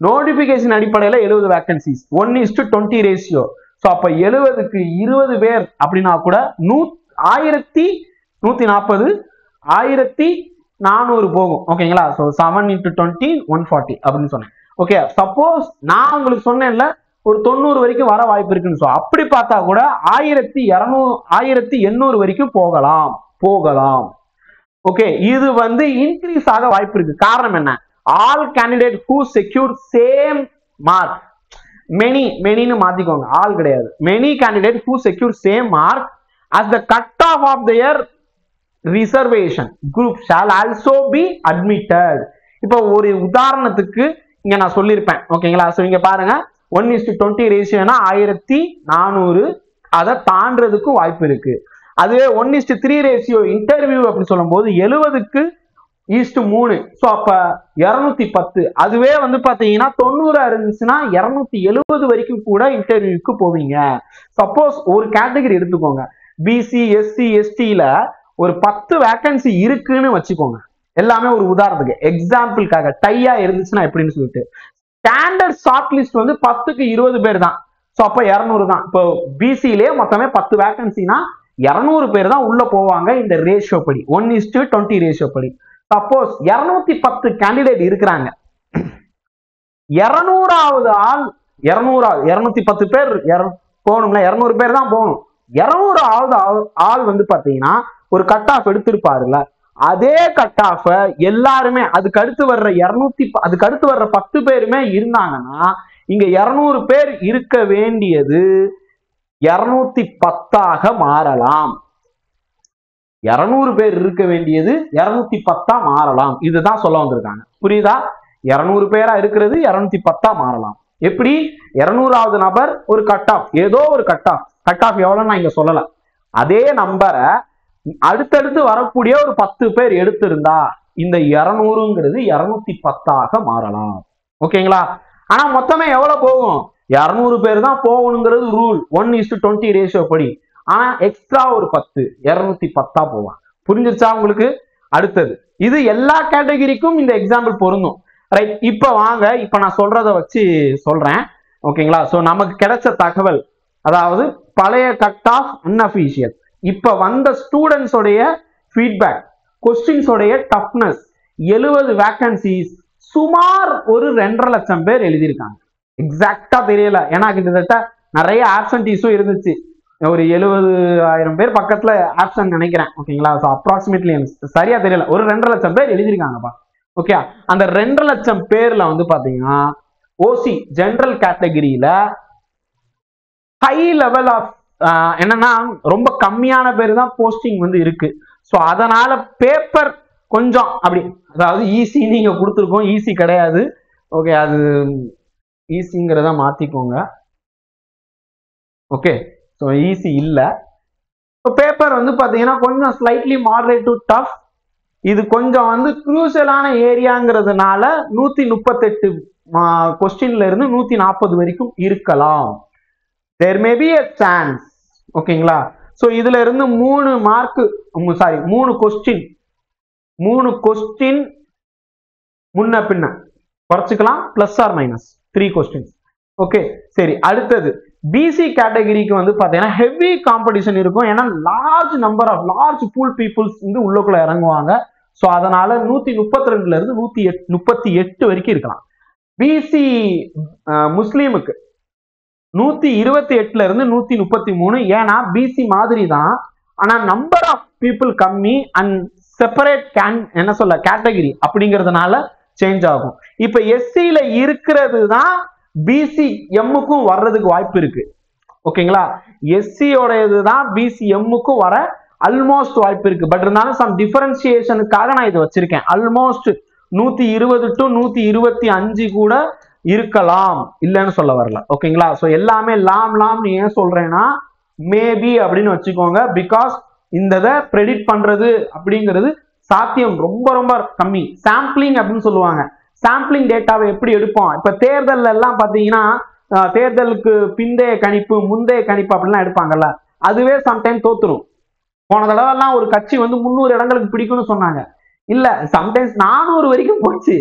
நோட்டிபிகேஷன் அடிப்படையில 70 வேகன்சிஸ், 1:20 ரேஷியோ. ஸோ அப்ப 70க்கு 20 பேர் அப்படின்னா கூட 1140 1400 போகும். ஓகேங்களா? ஸோ 7 × 20 140 அப்படின்னு சொன்னேன். ஓகே, சப்போஸ் நான் உங்களுக்கு சொன்னேன்ல ஒரு 90 வரைக்கும் வர வாய்ப்பு இருக்குன்னு. ஸோ அப்படி பார்த்தா கூட 1800 வரைக்கும் போகலாம். ஓகே, இது வந்து இன்க்ரீஸ் ஆக வாய்ப்பு இருக்கு. காரணம் என்ன? All candidate who secure same mark, மெனின்னு மாத்திக்கோங்க, ஆல் கிடையாது, many candidate who secure same mark as the cut off of their reservation group shall also be admitted. இப்போ ஒரு உதாரணத்துக்கு இங்க நான் சொல்லியிருப்பேன். ஓகேங்களா? ஸோ இங்க பாருங்க 1:20 ரேஷியோனா 1400, அதை தாண்டறதுக்கும் வாய்ப்பு இருக்கு. அதுவே 1:3 ரேஷியோ இன்டர்வியூ அப்படின்னு சொல்லும் போது 70க்கு 1:3. ஸோ அப்ப 210. அதுவே வந்து பாத்தீங்கன்னா 90 இருந்துச்சுன்னா 270 வரைக்கும் கூட இன்டர்வியூக்கு போவீங்க. சப்போஸ் ஒரு கேட்டகரி எடுத்துக்கோங்க, பிசி எஸ்சி எஸ்டில ஒரு 10 வேகன்சி இருக்குன்னு வச்சுக்கோங்க. எல்லாமே ஒரு உதாரணத்துக்கு எக்ஸாம்பிளுக்காக டையா இருந்துச்சுன்னா எப்படின்னு சொல்லிட்டு ஸ்டாண்டர்ட் ஷார்ட் லிஸ்ட் வந்து 10க்கு 20 பேர் தான். ஸோ அப்ப 200 தான். இப்போ பிசிலே மொத்தமே 10 வேகன்சினா 200 பேர் தான் உள்ள போவாங்க இந்த ரேஷியோ படி, 1:20 ரேஷியோ படி. சப்போஸ் 210 கேண்டிடேட் இருக்கிறாங்க, 200வது ஆள் 210 பேர் போகணும்ல, 200 பேர் தான் போகணும். 200வது ஆள் வந்து பாத்தீங்கன்னா ஒரு கட் ஆஃப் எடுத்திருப்பாருல்ல, அதே கட் ஆஃப் எல்லாருமே அதுக்கு அடுத்து வர்ற 10 பேருமே இருந்தாங்கன்னா இங்க 200 பேர் இருக்க வேண்டியது 210 மாறலாம். 200 பேர் இருக்க வேண்டியது 210 மாறலாம். இதுதான் சொல்ல வந்திருக்காங்க. புரியுதா? 200 பேரா இருக்கிறது 210 மாறலாம். எப்படி? 200வது நபர் ஒரு கட் ஆஃப், ஏதோ ஒரு கட் ஆஃப் எவ்வளவு நான் இங்க சொல்லல, அதே நம்பரை அடுத்தடுத்து வரக்கூடிய ஒரு 10 பேர் எடுத்திருந்தா இந்த 200ங்கிறது 210 மாறலாம். ஓகேங்களா? ஆனா மொத்தமே எவ்வளவு போகும்? 200 பேர் தான் போகணுங்கிறது ரூல், 1:20 ரேஷியோ படி. ஆனா எக்ஸ்ட்ரா ஒரு 10, 210 போவான். புரிஞ்சிருச்சா உங்களுக்கு? அடுத்தது இது எல்லா கேட்டகரிக்கும் இந்த எக்ஸாம்பிள் பொருந்தும். ரைட், இப்ப வாங்க, இப்ப நான் சொல்றத வச்சு சொல்றேன். ஓகேங்களா? சோ நமக்கு கிடைச்ச தகவல், அதாவது பழைய கட் ஆஃப் அன்அஃபிஷியல், இப்ப வந்த ஸ்டூடெண்ட்ஸ் உடைய ஃபீட்பேக், கொஸ்டின்ஸ் உடைய டஃப்னஸ், 70 வேகன்சிஸ், சுமார் ஒரு 2.5 லட்சம் பேர் எழுதியிருக்காங்க. எக்ஸாக்டா தெரியல, ஏன்னா கிட்டத்தட்ட நிறைய ஆப்சன்டீஸும் இருந்துச்சு. ஒரு 70,000 பேர் பக்கத்துல ஆப்சன்ட் நினைக்கிறேன். ஓகேங்களா? ஸோ அப்ராக்சிமேட்லி சரியா தெரியல, ஒரு 2.5 லட்சம் பேர் எழுதியிருக்காங்கப்பா. ஓகே, அந்த 2.5 லட்சம் பேர்ல வந்து பாத்தீங்கன்னா ஓசி ஜெனரல் கேட்டகரியில ஹை லெவல் ஆஃப் என்னன்னா ரொம்ப கம்மியான பேர் தான் போஸ்டிங் வந்து இருக்கு. ஸோ அதனால பேப்பர் கொஞ்சம் அப்படி, அதாவது ஈஸி நீங்க கொடுத்துருக்கோம், ஈஸி கிடையாது. ஓகே, அது ஈஸிங்கிறத மாத்திக்கோங்க. ஓகே, ஸோ ஈஸி இல்லை. இப்போ பேப்பர் வந்து பார்த்தீங்கன்னா கொஞ்சம் ஸ்லைட்லி மாடரேட் டு டஃப். இது கொஞ்சம் வந்து குரூஷியலான ஏரியாங்கிறதுனால 138 கொஸ்டின்ல இருந்து 140 வரைக்கும் இருக்கலாம். There may be a chance. ஓகேங்களா? ஸோ இதுல இருந்து 3 கொஸ்டின் முன்ன பின்ன குறைச்சிக்கலாம், plus or minus 3 questions. Okay, சரி. அடுத்தது பிசி கேட்டகரிக்கு வந்து பாத்தீங்கன்னா ஹெவி காம்படிஷன் இருக்கும். ஏன்னா லார்ஜ் பூல் பீப்புள்ஸ் வந்து உள்ளுக்குள்ள இறங்குவாங்க. ஸோ அதனால 132ல இருந்து 138 வரைக்கும் இருக்கலாம். பிசி முஸ்லீமுக்கு 128ல இருந்து 133. ஏன்னா பிசி மாதிரி தான், ஆனா நம்பர் ஆஃப் பீப்புள் கம்மி அண்ட் செப்பரேட் கேட்டகரி அப்படிங்கிறதுனால சேஞ்ச் ஆகும். இப்ப எஸ்சியில இருக்கிறது தான் பிசி எம்முக்கும் வர்றதுக்கு வாய்ப்பு இருக்கு. ஓகேங்களா? எஸ்சியோடையது தான் பிசி எம்முக்கும் வர ஆல்மோஸ்ட் வாய்ப்பு இருக்கு. பட் இருந்தாலும் சம் டிஃபரன்சியேஷனுக்காக நான் இது வச்சிருக்கேன். ஆல்மோஸ்ட் 120 to 125 கூட இருக்கலாம், இல்லைன்னு சொல்ல வரல. ஓகேங்களா? ஸோ எல்லாமே லாம் ஏன் சொல்றேன்னா மேபி அப்படின்னு வச்சுக்கோங்க. பிகாஸ் இந்த ப்ரெடிக்ட் பண்றது அப்படிங்கிறது சாத்தியம் ரொம்ப ரொம்ப கம்மி. சாம்பிளிங் அப்படின்னு சொல்லுவாங்க. சாம்பிளிங் டேட்டாவை எப்படி எடுப்போம்? இப்ப தேர்தல் எல்லாம் பாத்தீங்கன்னா தேர்தலுக்கு பிந்தைய கணிப்பு, முந்தைய கணிப்பு அப்படிலாம் எடுப்பாங்கல்ல, அதுவே சம்டைம் தோத்துரும். போன தடவை எல்லாம் ஒரு கட்சி வந்து 300 இடங்களுக்கு பிடிக்கும்னு சொன்னாங்க, இல்ல சம்டைம்ஸ் 400 வரைக்கும் போச்சு.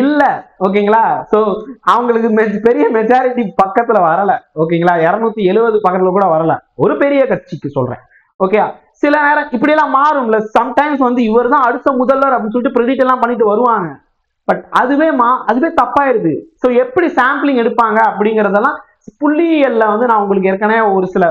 இல்ல, ஓகேங்களா? சோ அவங்களுக்கு பெரிய மெஜாரிட்டி பக்கத்துல வரல. ஓகேங்களா? 270 பக்கத்துல கூட வரல, ஒரு பெரிய கட்சிக்கு சொல்றேன். ஓகே, சில நேரம் இப்படி எல்லாம் மாறும்ல. சம்டைம்ஸ் வந்து இவர் தான் அடுத்த முதல்வர் அப்படின்னு சொல்லிட்டு ப்ரெடிக்ட் எல்லாம் பண்ணிட்டு வருவாங்க. பட் அதுவே தப்பாயிருது. ஸோ எப்படி சாம்பிளிங் எடுப்பாங்க அப்படிங்கறதெல்லாம் புள்ளியியல்ல வந்து நான் உங்களுக்கு ஏற்கனவே ஒரு சில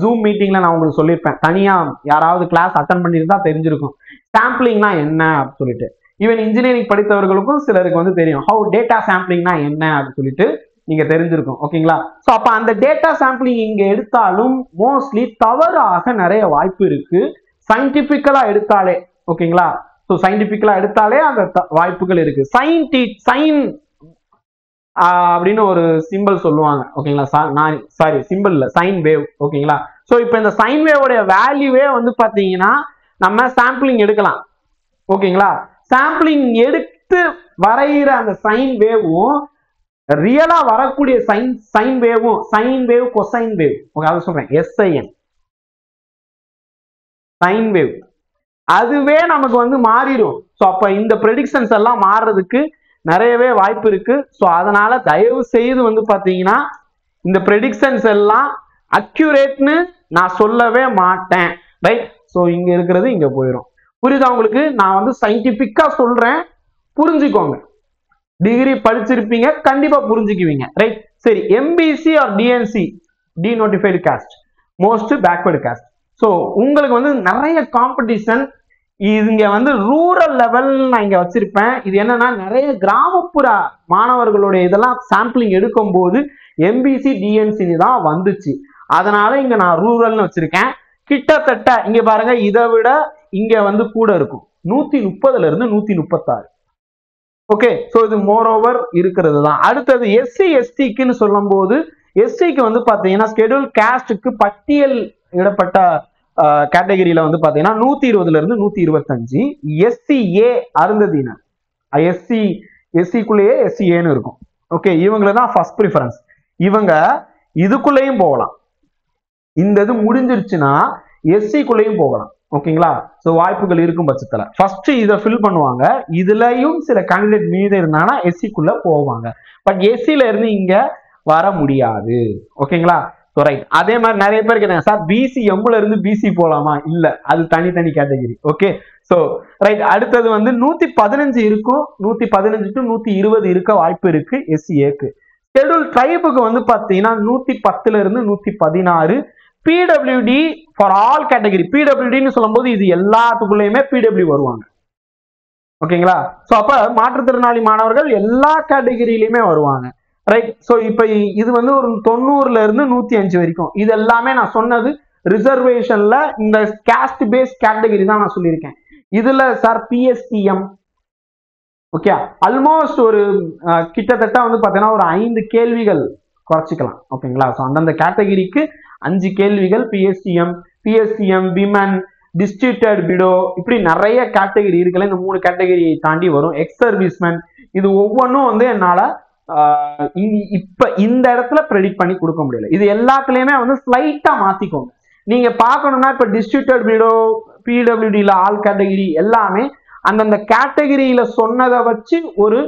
ஜூம் மீட்டிங்ல நான் உங்களுக்கு சொல்லியிருப்பேன். தனியா யாராவது கிளாஸ் அட்டன் பண்ணியிருந்தா தெரிஞ்சிருக்கும் சாம்பிளிங்னா என்ன அப்படின்னு சொல்லிட்டு. ஈவன் இன்ஜினியரிங் படித்தவர்களுக்கும் சிலருக்கு வந்து தெரியும் ஹவு டேட்டா சாம்பிளிங்னா என்ன அப்படின்னு சொல்லிட்டு நீங்க தெரிஞ்சிருக்கும். ஓகேங்களா? ஸோ அப்ப அந்த டேட்டா சாம்பிளிங் இங்க எடுத்தாலும் மோஸ்ட்லி தவறாக நிறைய வாய்ப்பு இருக்கு, சயின்டிபிக்கலா எடுத்தாலே. ஓகேங்களா? ஸோ சயின்டிபிக்கலா எடுத்தாலே அந்த வாய்ப்புகள் இருக்கு. சைன் அப்படின்னு ஒரு சிம்பிள் சொல்லுவாங்க. ஓகேங்களா? சாரி, சிம்பிள் இல்ல, சைன் வேவ். ஓகேங்களா? ஸோ இப்போ இந்த சைன் வேவோடைய வேல்யூவே வந்து பாத்தீங்கன்னா நம்ம சாம்பிளிங் எடுக்கலாம். ஓகேங்களா? சாம்பிளிங் எடுத்து வரைகிற அந்த சைன் வேவும் ரியலா வரக்கூடிய சைன் வேவ் கொசைன் வேவ், அதை சொல்றேன் SIN சைன் வேவ், அதுவே நமக்கு வந்து மாறிடும். ஸோ அப்ப இந்த ப்ரெடிக்ஷன்ஸ் எல்லாம் மாறுறதுக்கு நிறையவே வாய்ப்பு இருக்கு. ஸோ அதனால தயவு செய்து வந்து பாத்தீங்கன்னா இந்த ப்ரெடிக்ஷன்ஸ் எல்லாம் அக்யூரேட்னு நான் சொல்லவே மாட்டேன். ரைட்? ஸோ இங்க இருக்கிறது இங்க போயிடும். புரியுதா உங்களுக்கு? நான் வந்து சயின்டிபிக்கா சொல்றேன், புரிஞ்சுக்கோங்க. டிகிரி படிச்சிருப்பீங்க, கண்டிப்பா புரிஞ்சுக்குவீங்க. ரைட்? சரி, MBC or DNC, denotified caste, most backward caste. So உங்களுக்கு வந்து நிறைய காம்படிஷன். இங்க வந்து ரூரல் லெவல் நான் இங்க வச்சிருப்பேன். இது என்னன்னா நிறைய கிராமப்புற மாணவர்களுடைய இதெல்லாம் சாம்பிளிங் எடுக்கும் போது MBC DNC தான் வந்துச்சு. அதனால இங்க நான் ரூரல்னு வச்சிருக்கேன். கிட்டத்தட்ட இங்க பாருங்க, இதை விட இங்க வந்து கூட இருக்கும், 130ல இருந்து 136. ஓகே, ஸோ இது மோர் ஓவர் இருக்கிறது தான். அடுத்தது SC STக்குன்னு சொல்லும் போது SCக்கு வந்து பாத்தீங்கன்னா ஸ்கெடியூல் காஸ்டுக்கு பட்டியல் இடப்பட்ட கேட்டகரியில வந்து பாத்தீங்கன்னா 120ல இருந்து 125. SCA அருந்ததியினர், SCக்குள்ளேயே SCAன்னு இருக்கும். ஓகே, இவங்களை தான் ஃபர்ஸ்ட் ப்ரிஃபரன்ஸ். இவங்க இதுக்குள்ளேயும் போகலாம். இந்த இது முடிஞ்சிருச்சுன்னா SCக்குள்ளேயும் போகலாம். ஓகேங்களா? ஸோ வாய்ப்புகள் இருக்கும் பட்சத்துல ஃபர்ஸ்ட் இதை ஃபில் பண்ணுவாங்க. இதுலயும் சில கேண்டிடேட் மீது இருந்தாங்கன்னா SCக்குள்ள போவாங்க. பட் SCல இருந்து இங்க வர முடியாது. ஓகேங்களா? So right. அதே மாதிரி நிறைய பேர் கேட்டாங்க, சார் BCMல இருந்து BC போலாமா? இல்ல, அது தனித்தனி கேட்டகரி. Okay, so right. அடுத்தது வந்து 115 இருக்கும், 115 to 120 இருக்க வாய்ப்பு இருக்கு SCAக்கு. ஷெட்யூல் ட்ரைபுக்கு வந்து பாத்தீங்கன்னா 110ல இருந்து 116. PWD for all category. PWDன்னு சொல்லும் போது இது எல்லாத்துக்குள்ளேயுமே PW வருவாங்க. ஓகேங்களா? ஸோ அப்ப மாற்றுத்திறனாளி மாணவர்கள் எல்லா கேட்டகரியிலுமே வருவாங்க. ரைட்? ஸோ இப்ப இது வந்து ஒரு 90ல இருந்து 105 வரைக்கும். இது எல்லாமே நான் சொன்னது ரிசர்வேஷன்ல இந்த காஸ்ட் பேஸ் கேட்டகரி தான் நான் சொல்லியிருக்கேன். இதுல சார் PSTM, ஓகே, ஆல்மோஸ்ட் ஒரு கிட்டத்தட்ட வந்து பாத்தீங்கன்னா ஒரு 5 கேள்விகள் குறைச்சிக்கலாம். ஓகேங்களா? ஸோ அந்தந்த கேட்டகரிக்கு 5 கேள்விகள். PSTM, விமன், டிஸ்ட்ரிபியூட்டட் பிடோ, இப்படி நிறைய கேட்டகரி இருக்குல்ல. இந்த 3 கேட்டகரியை தாண்டி வரும். X serviceman. இது ஒவ்வொன்றும் வந்து என்னால இப்ப இந்த இடத்துல ப்ரெடிக்ட் பண்ணி கொடுக்க முடியல. இது எல்லாத்துலயுமே வந்து ஸ்லைட்டா மாத்திக்கோங்க. நீங்க பார்க்கணும்னா இப்ப டிஸ்ட்ரிபியூட்டட் பிடோ, PWDல ஆல் கேட்டகரி எல்லாமே அந்தந்த கேட்டகரியில சொன்னதை வச்சு ஒரு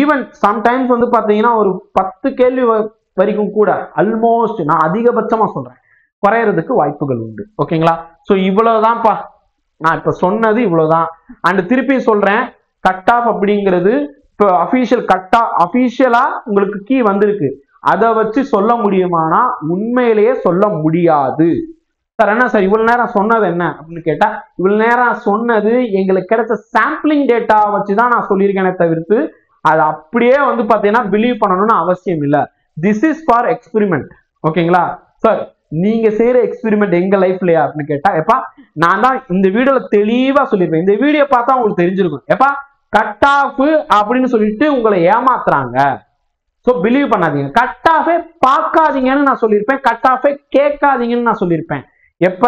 ஈவன் சம்டைம்ஸ் வந்து பாத்தீங்கன்னா ஒரு 10 கேள்வி வரைக்கும் கூட ஆல்மோஸ்ட், நான் அதிகபட்சமா சொல்றேன், குறையறதுக்கு வாய்ப்புகள் உண்டு. ஓகேங்களா? ஸோ இவ்வளவுதான்ப்பா, நான் இப்ப சொன்னது இவ்வளவுதான். அண்ட் திருப்பி சொல்றேன், கட் ஆஃப் அப்படிங்கிறது இப்போ அபிஷியலா உங்களுக்கு கீ வந்திருக்கு. அதை வச்சு சொல்ல முடியுமானா உண்மையிலேயே சொல்ல முடியாது. சார் என்ன சார் இவ்வளவு நேரம் சொன்னது என்ன அப்படின்னு கேட்டா, இவ்வளவு நேரம் சொன்னது எங்களுக்கு கிடைச்ச சாம்பிளிங் டேட்டா வச்சுதான் நான் சொல்லியிருக்கேனே தவிர்த்து அது அப்படியே வந்து பாத்தீங்கன்னா பிலீவ் பண்ணணும்னு அவசியம் இல்லை. This is for experiment. ஓகேங்களா? சார் நீங்க செய்யற எக்ஸ்பெரிமெண்ட் எங்க லைஃப்லயா அப்படின்னு கேட்டா, எப்பா நான் தான் இந்த வீடியோல தெளிவா சொல்லியிருப்பேன். இந்த வீடியோ பார்த்தா உங்களுக்கு தெரிஞ்சிருக்கும். எப்பா கட் ஆஃப் அப்படின்னு சொல்லிட்டு உங்களை ஏமாத்துறாங்க. ஸோ பிலீவ் பண்ணாதீங்க. கட் ஆஃபே பார்க்காதீங்கன்னு நான் சொல்லியிருப்பேன். கட் ஆஃபே கேட்காதீங்கன்னு நான் சொல்லியிருப்பேன். எப்ப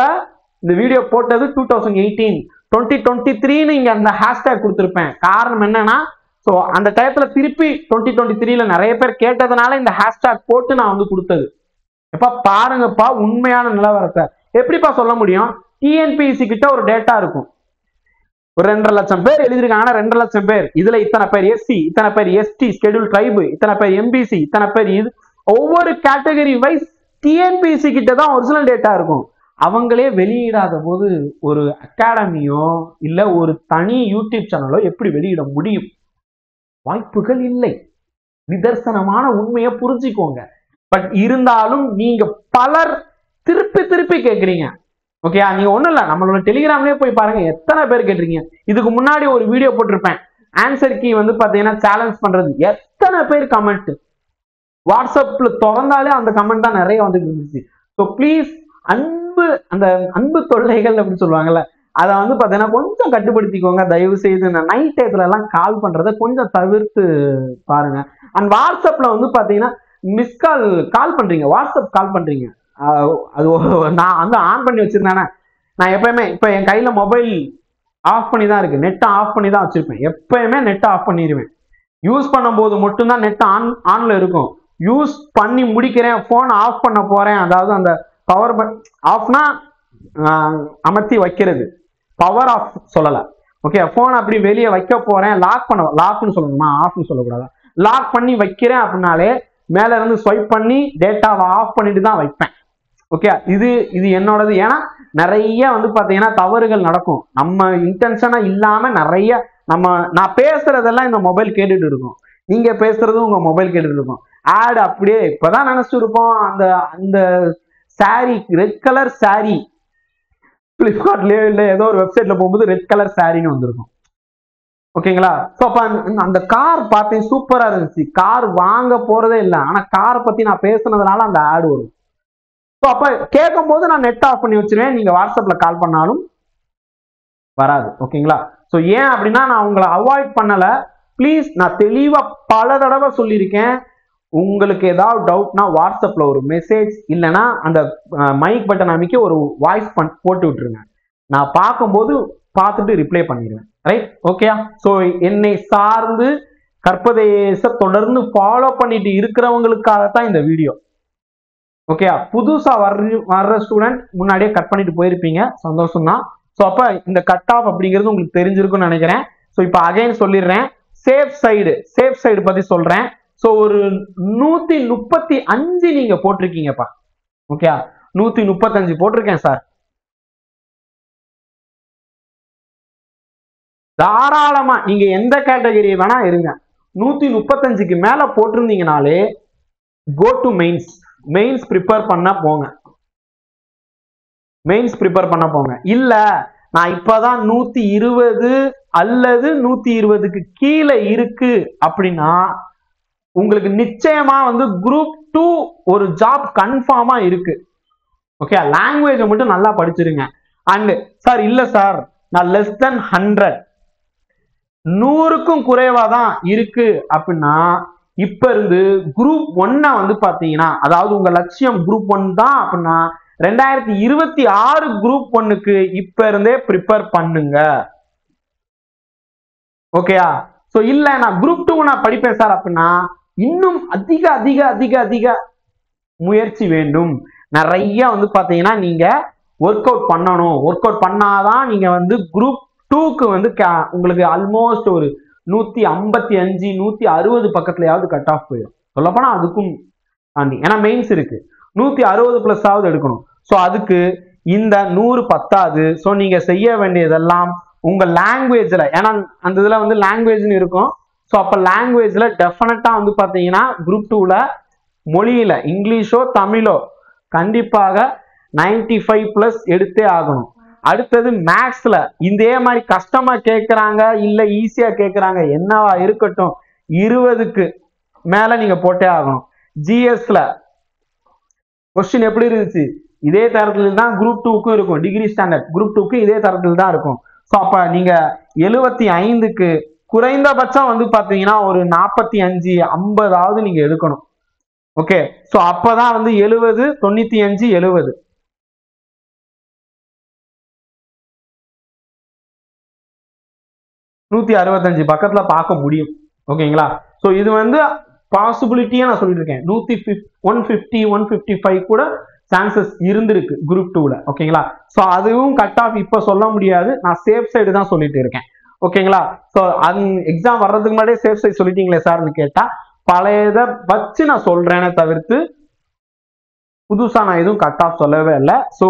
இந்த வீடியோ போட்டது 2018, 2023 இங்க அந்த ஹேஷ்டேக் கொடுத்திருப்பேன். காரணம் என்னன்னா, ஸோ அந்த டயத்துல திருப்பி 2023ல நிறைய பேர் கேட்டதுனால இந்த ஹேஷ்டேக் போட்டு நான் வந்து கொடுத்தது. எப்ப பாருங்கப்பா உண்மையான நிலவரத்தை எப்படிப்பா சொல்ல முடியும்? TNPSC கிட்ட ஒரு டேட்டா இருக்கும். ஒரு 2.5 லட்சம் பேர் எழுதிருக்காங்கன்னா 2.5 லட்சம் பேர், இதுல இத்தனை பேர் SC, இத்தனை பேர் ST ஸ்கெடியூல் ட்ரைப், இத்தனை பேர் MBC, இத்தனை பேர் இது, ஒவ்வொரு கேட்டகரி வைஸ் TNPSC கிட்ட தான் ஒரிஜினல் டேட்டா இருக்கும். அவங்களே வெளியிடாத போது ஒரு அகாடமியோ இல்ல ஒரு தனி யூடியூப் சேனலோ எப்படி வெளியிட முடியும்? வாய்ப்புகள் இல்லை. நிதர்சனமான உண்மையை புரிஞ்சுக்கோங்க. பட் இருந்தாலும் நீங்க பலர் திருப்பி கேட்குறீங்க. ஓகே, நீங்க ஒண்ணும் இல்ல, நம்மளோட டெலிகிராம்லயே போய் பாருங்க, எத்தனை பேர் கேட்டிருக்கீங்க. இதுக்கு முன்னாடி ஒரு வீடியோ போட்டிருப்பேன், ஆன்சர் கீ வந்து பாத்தீங்கன்னா சேலஞ்ச் பண்றது. எத்தனை பேர் கமெண்ட் வாட்ஸ்அப்ல திறந்தாலே அந்த கமெண்ட் தான் நிறைய வந்துட்டு இருந்துச்சு. ஸோ ப்ளீஸ் அந்த அன்பு தொல்லைகள் அப்படின்னு சொல்லுவாங்கல்ல, அதை வந்து பாத்தீங்கன்னா கொஞ்சம் கட்டுப்படுத்திக்கோங்க தயவு செய்து. இந்த நைட் டயத்துல எல்லாம் கால் பண்றதை கொஞ்சம் தவிர்த்து பாருங்க. அண்ட் வாட்ஸ்அப்ல வந்து பாத்தீங்கன்னா மிஸ் கால் பண்றீங்க, வாட்ஸ்அப் கால் பண்றீங்க, அது நான் வந்து ஆன் பண்ணி வச்சிருந்தேனே. நான் எப்பயுமே இப்ப என் கையில மொபைல் ஆஃப் பண்ணி தான் இருக்கு, நெட்டை ஆஃப் பண்ணி தான் வச்சிருப்பேன். எப்பயுமே நெட்டை ஆஃப் பண்ணிடுவேன். யூஸ் பண்ணும்போது மட்டும்தான் நெட் ஆன்ல இருக்கும். யூஸ் பண்ணி முடிக்கிறேன், போன் ஆஃப் பண்ண போறேன், அதாவது அந்த பவர் ஆஃப்னா அமர்த்தி வைக்கிறது, பவர் ஆஃப் சொல்லல. ஓகே, போன் அப்படி வெளியே வைக்க போறேன், லாக்னு சொல்லணுமா, ஆஃப்னு சொல்லக்கூடாது, லாக் பண்ணி வைக்கிறேன் அப்படின்னாலே மேல இருந்து ஸ்வைப் பண்ணி டேட்டாவை ஆஃப் பண்ணிட்டு தான் வைப்பேன். ஓகே, இது என்னோடது. ஏன்னா நிறைய வந்து பாத்தீங்கன்னா தவறுகள் நடக்கும், நம்ம இன்டென்ஷனா இல்லாம நிறைய நான் பேசுறதெல்லாம் இந்த மொபைல் கேட்டுட்டு இருக்கும், நீங்க பேசுறதும் உங்க மொபைல் கேட்டுட்டு இருக்கும். ஆட் அப்படியே இப்பதான் நினைச்சிட்டு இருப்போம், அந்த அந்த சாரி, ரெட் கலர் சாரி, பிளிப்கார்ட்லயோ இல்ல ஏதோ ஒரு வெப்சைட்ல போகும்போது ரெட் கலர் சாரின்னு வந்திருக்கும். ஓகேங்களா? ஸோ அப்ப அந்த கார் பார்த்தேன், சூப்பரா இருந்துச்சு, கார் வாங்க போறதே இல்லை, ஆனா காரை பத்தி நான் பேசுனதுனால அந்த ஆட் வரும். ஸோ அப்ப கேட்கும் போது நான் நெட் ஆஃப் பண்ணி வச்சிருவேன், நீங்க வாட்ஸ்அப்ல கால் பண்ணாலும் வராது. ஓகேங்களா? ஸோ ஏன் அப்படின்னா நான் உங்களை அவாய்ட் பண்ணல, ப்ளீஸ், நான் தெளிவா பல தடவை சொல்லியிருக்கேன். உங்களுக்கு ஏதாவது டவுட்னா வாட்ஸ்அப்ல ஒரு மெசேஜ் இல்லைன்னா அந்த மைக் பட்டன் அமைக்க ஒரு வாய்ஸ் போட்டு விட்டுருங்க, நான் பார்க்கும்போது பார்த்துட்டு ரிப்ளை பண்ணிடுவேன். ரைட்? ஓகேயா? ஸோ என்னை சார்ந்து கற்பதேச தொடர்ந்து ஃபாலோ பண்ணிட்டு இருக்கிறவங்களுக்காகத்தான் இந்த வீடியோ. ஓகேயா? புதுசா வர்ற ஸ்டூடெண்ட் முன்னாடியே கட் பண்ணிட்டு போயிருப்பீங்க, சந்தோஷம் தான். ஸோ அப்ப இந்த கட் ஆஃப் அப்படிங்கிறது உங்களுக்கு தெரிஞ்சிருக்கும்னு நினைக்கிறேன். ஸோ இப்போ அகைன் சொல்லிடுறேன், சேஃப் சைடு பத்தி சொல்றேன். ஸோ ஒரு 135 நீங்க போட்டிருக்கீங்கப்பா. ஓகே, 135 போட்டிருக்கேன் சார், தாராளமா நீங்க எந்த கேட்டகரி வேணா இருங்க. 135க்கு மேல போட்டிருந்தீங்கனாலே கோ டு மெயின்ஸ் ப்ரிப்பேர் பண்ண போங்க. இல்ல நான் இப்பதான் 120 அல்லது 120க்கு கீழே இருக்கு அப்படின்னா உங்களுக்கு நிச்சயமா வந்து குரூப் 2 ஒரு ஜாப் கன்ஃபார்மா இருக்கு. ஓகே, லாங்குவேஜ் மட்டும் நல்லா படிச்சிருங்க. அண்ட் சார் இல்ல சார் நான் லெஸ் தென் 100க்கும் குறைவா தான் இருக்கு அப்படின்னா இப்ப இருந்து குரூப் 1 வந்து பாத்தீங்கன்னா, அதாவது உங்க லட்சியம் குரூப் 1 தான் அப்படின்னா 2026 குரூப் 1க்கு இப்ப இருந்தே ப்ரிப்பேர் பண்ணுங்க. ஓகேயா? சோ இல்ல நான் குரூப் 2 நான் படிப்பேன் சார் அப்படின்னா இன்னும் அதிக அதிக அதிக அதிக முயற்சி வேண்டும். நிறைய வந்து பாத்தீங்கன்னா நீங்க ஒர்க் அவுட் பண்ணணும். ஒர்க் அவுட் பண்ணாதான் நீங்க வந்து குரூப் 2க்கு வந்து உங்களுக்கு ஆல்மோஸ்ட் ஒரு 155 160 பக்கத்துலயாவது கட் ஆஃப் போயிடும். சொல்லப்போனா அதுக்கும் தாண்டி, ஏன்னா மெயின்ஸ் இருக்கு, 160 பிளஸ் ஆவது எடுக்கணும். ஸோ அதுக்கு இந்த 100 பத்தாது. ஸோ நீங்க செய்ய வேண்டியதெல்லாம் உங்க லாங்குவேஜ்ல, ஏன்னா அந்த இதுல வந்து லாங்குவேஜ்னு இருக்கும். ஸோ அப்ப லாங்குவேஜ்ல டெஃபினட்டா வந்து பாத்தீங்கன்னா குரூப் 2ல மொழியில இங்கிலீஷோ தமிழோ கண்டிப்பாக 95 பிளஸ் எடுத்தே ஆகணும். அடுத்தது மேக்ஸ்ல இதே மாதிரி கஷ்டமா கேட்கறாங்க இல்ல ஈஸியா கேட்கறாங்க, என்னவா இருக்கட்டும் 20க்கு மேல நீங்க போட்டே ஆகணும். ஜிஎஸ்ல கொஸ்டின் எப்படி இருந்துச்சு, இதே தரத்தில் தான் குரூப் 2க்கும் இருக்கும். டிகிரி ஸ்டாண்டர்ட் குரூப் 2க்கு இதே தரத்தில் தான் இருக்கும். ஸோ அப்ப நீங்க 75க்கு குறைந்தபட்சம் வந்து பாத்தீங்கன்னா ஒரு 45 50ஆவது நீங்க எடுக்கணும். ஓகே, ஸோ அப்பதான் வந்து 70 95 70 165 பக்கத்துல பார்க்க முடியும். ஓகேங்களா? ஸோ இது வந்து பாசிபிலிட்டியா நான் சொல்லிட்டு இருக்கேன். 150 155 கூட சான்சஸ் இருந்திருக்கு குரூப் 2ல. ஓகேங்களா? ஸோ அதுவும் கட் ஆஃப் இப்ப சொல்ல முடியாது, நான் சேஃப் சைடு தான் சொல்லிட்டு இருக்கேன். ஓகேங்களா? ஸோ அது எக்ஸாம் வர்றதுக்கு முன்னாடியே சேஃப் சைடு சொல்லிட்டீங்களே சார்னு கேட்டா பழையத வச்சு நான் சொல்றேனே தவிர்த்து புதுசா நான் எதுவும் கட் ஆஃப் சொல்லவே இல்லை. ஸோ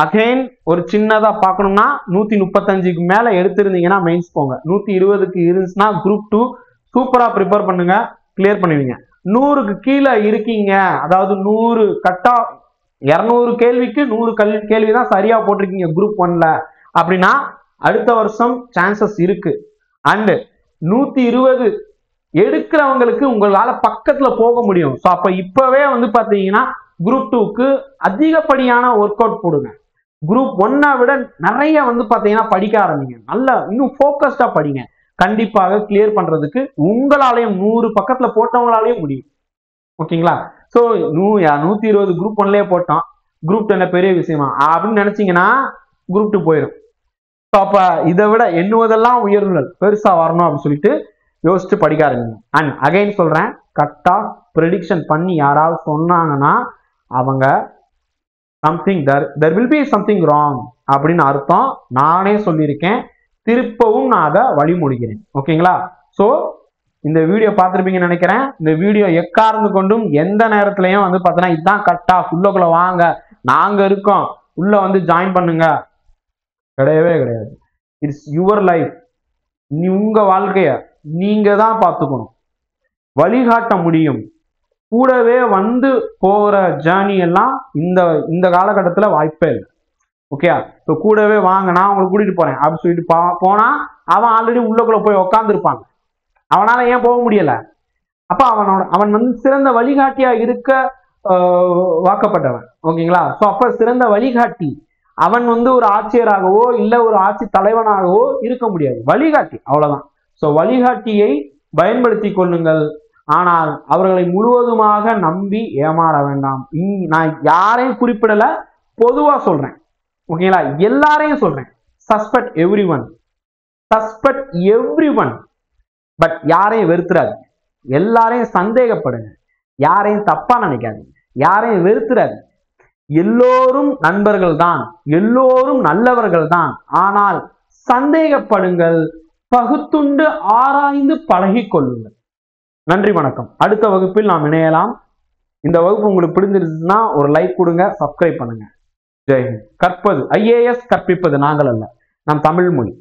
அகைன் ஒரு சின்னதா பார்க்கணும்னா 135க்கு மேல எடுத்திருந்தீங்கன்னா மெயின்ஸ் போங்க. 120க்கு இருந்துச்சுன்னா குரூப் 2 சூப்பரா ப்ரிப்பேர் பண்ணுங்க, கிளியர் பண்ணுவீங்க. 100க்கு கீழே இருக்கீங்க, அதாவது 100 கட் ஆஃப் 200 கேள்விக்கு 100 கேள்வி தான் சரியா போட்டிருக்கீங்க குரூப் 1ல அப்படின்னா அடுத்த வருஷம் சான்சஸ் இருக்கு. அண்ட் 120 எடுக்கிறவங்களுக்கு உங்களால பக்கத்துல போக முடியும். ஸோ அப்ப இப்பவே வந்து பாத்தீங்கன்னா குரூப் 2க்கு அதிகப்படியான ஒர்க் அவுட் போடுங்க. குரூப் 1 விட நிறைய வந்து பாத்தீங்கன்னா படிக்க ஆரம்பிங்க, நல்லா இன்னும் போக்கஸ்டா படிங்க. கண்டிப்பாக கிளியர் பண்றதுக்கு உங்களாலையும் 100 பக்கத்துல போட்டவங்களாலையும் முடியும். ஓகேங்களா? ஸோ 120 குரூப் 1லயே போட்டோம், குரூப் 10 பெரிய விஷயமா அப்படின்னு நினைச்சீங்கன்னா குரூப் 2 போயிடும். ஸோ அப்ப இதை விட எண்ணுவதெல்லாம் உயர்வுகள் பெருசா வரணும் அப்படின்னு சொல்லிட்டு யோசிச்சு படிக்க ஆரம்பிங்க. அண்ட் அகைன் சொல்றேன், கட் ஆஃப் ப்ரெடிக்ஷன் பண்ணி யாராவது சொன்னாங்கன்னா அவங்க something there will be something wrong அப்படின்னு அர்த்தம். நானே சொல்லியிருக்கேன், திருப்பவும் நான் அதை வழிமொழிகிறேன். ஓகேங்களா? ஸோ இந்த வீடியோ பார்த்துருப்பீங்கன்னு நினைக்கிறேன். இந்த வீடியோ எக்கார்ந்து கொண்டும் எந்த நேரத்திலையும் வந்து பார்த்தீங்கன்னா இதுதான் கட் ஆஃப், உள்ளக்குள்ள வாங்க நாங்க இருக்கோம், உள்ள வந்து ஜாயின் பண்ணுங்க, கிடையவே கிடையாது. It's your life. நீ உங்க வாழ்க்கைய நீங்க தான் பார்த்துக்கணும், வழிகாட்ட முடியும். கூடவே வந்து போகிற ஜேர்னி எல்லாம் இந்த காலகட்டத்தில் வாய்ப்பே இல்லை. ஓகே, இப்போ கூடவே வாங்க நான் உங்களை கூட்டிட்டு போறேன் அப்படின்னு சொல்லிட்டு போனா அவன் ஆல்ரெடி உள்ளக்குள்ள போய் உக்காந்துருப்பாங்க. அவனால ஏன் போக முடியல? அப்ப அவன் வந்து சிறந்த வழிகாட்டியா இருக்க வாக்கப்பட்டவன். ஓகேங்களா? ஸோ அப்ப சிறந்த வழிகாட்டி அவன் வந்து ஒரு ஆட்சியராகவோ இல்ல ஒரு ஆட்சி தலைவனாகவோ இருக்க முடியாது, வழிகாட்டி, அவ்வளவுதான். ஸோ வழிகாட்டியை பயன்படுத்தி கொள்ளுங்கள். ஆனால் அவர்களை முழுவதுமாக நம்பி ஏமாற வேண்டாம். நான் யாரையும் குறிப்பிடல, பொதுவா சொல்றேன். ஓகேங்களா? எல்லாரையும் சொல்றேன். சஸ்பெக்ட் எவ்ரி ஒன், பட் யாரையும் வெறுத்துறாது, எல்லாரையும் சந்தேகப்படுங்க, யாரையும் தப்பா நினைக்காது, யாரையும் வெறுத்துறாது. எல்லோரும் நண்பர்கள் தான், எல்லோரும் நல்லவர்கள் தான். ஆனால் சந்தேகப்படுங்கள், பகுத்துண்டு ஆராய்ந்து பழகி கொள்ளுங்கள். நன்றி, வணக்கம். அடுத்த வகுப்பில் நாம் இணையலாம். இந்த வகுப்பு உங்களுக்கு பிடிச்சிருந்துச்சுன்னா ஒரு லைக் கொடுங்க, சப்ஸ்கிரைப் பண்ணுங்க. ஜெய் ஹிந்த். கற்பது IAS, கற்பிப்பது நாங்கள் அல்ல, நம் தமிழ் மொழி.